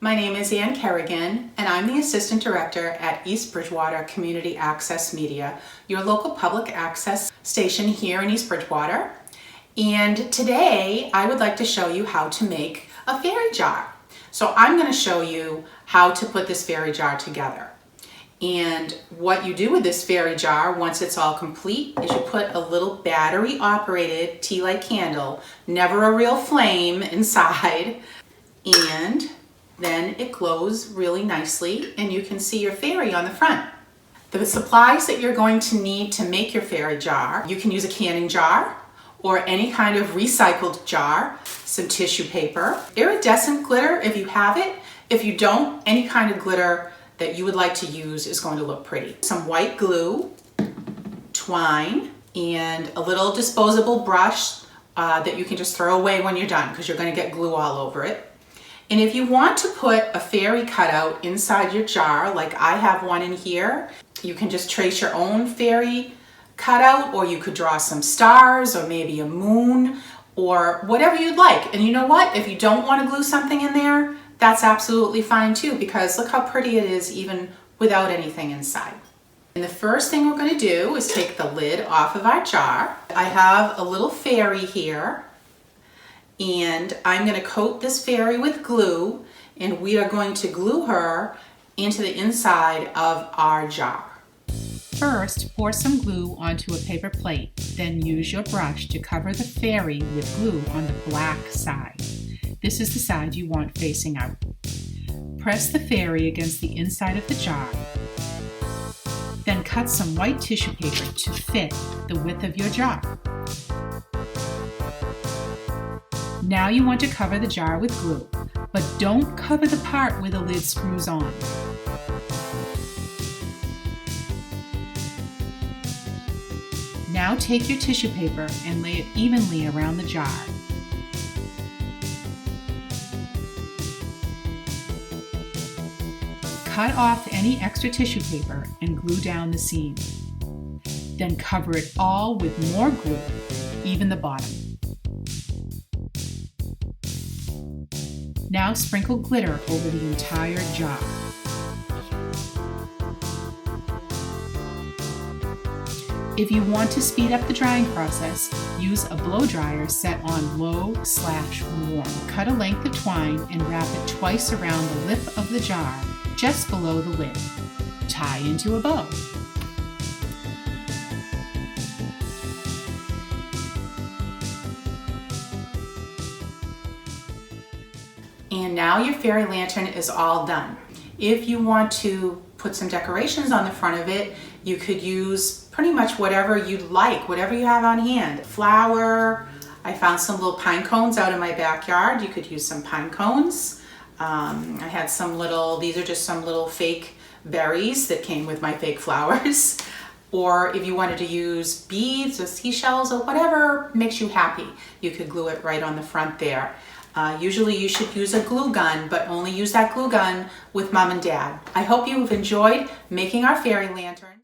My name is Ann Kerrigan, and I'm the Assistant Director at East Bridgewater Community Access Media, your local public access station here in East Bridgewater. And today I would like to show you how to make a fairy jar. So I'm going to show you how to put this fairy jar together. And what you do with this fairy jar once it's all complete is you put a little battery operated tea light candle, never a real flame, inside, and then it glows really nicely and you can see your fairy on the front. The supplies that you're going to need to make your fairy jar, you can use a canning jar or any kind of recycled jar, some tissue paper, iridescent glitter if you have it. If you don't, any kind of glitter that you would like to use is going to look pretty. Some white glue, twine, and a little disposable brush that you can just throw away when you're done because you're going to get glue all over it. And if you want to put a fairy cutout inside your jar, like I have one in here, you can just trace your own fairy cutout, or you could draw some stars or maybe a moon or whatever you'd like. And you know what? If you don't want to glue something in there, that's absolutely fine too, because look how pretty it is even without anything inside. And the first thing we're going to do is take the lid off of our jar. I have a little fairy here, and I'm going to coat this fairy with glue, and we are going to glue her into the inside of our jar. First, pour some glue onto a paper plate, then use your brush to cover the fairy with glue on the black side. This is the side you want facing out. Press the fairy against the inside of the jar, then cut some white tissue paper to fit the width of your jar. Now you want to cover the jar with glue, but don't cover the part where the lid screws on. Now take your tissue paper and lay it evenly around the jar. Cut off any extra tissue paper and glue down the seam. Then cover it all with more glue, even the bottom. Now sprinkle glitter over the entire jar. If you want to speed up the drying process, use a blow dryer set on low/warm. Cut a length of twine and wrap it twice around the lip of the jar, just below the lid. Tie into a bow. And now your fairy lantern is all done. If you want to put some decorations on the front of it, you could use pretty much whatever you'd like, whatever you have on hand. Flower, I found some little pine cones out in my backyard. You could use some pine cones. I had some little, these are just some little fake berries that came with my fake flowers. Or if you wanted to use beads or seashells or whatever makes you happy, you could glue it right on the front there. Usually you should use a glue gun, but only use that glue gun with mom and dad. I hope you've enjoyed making our fairy lantern.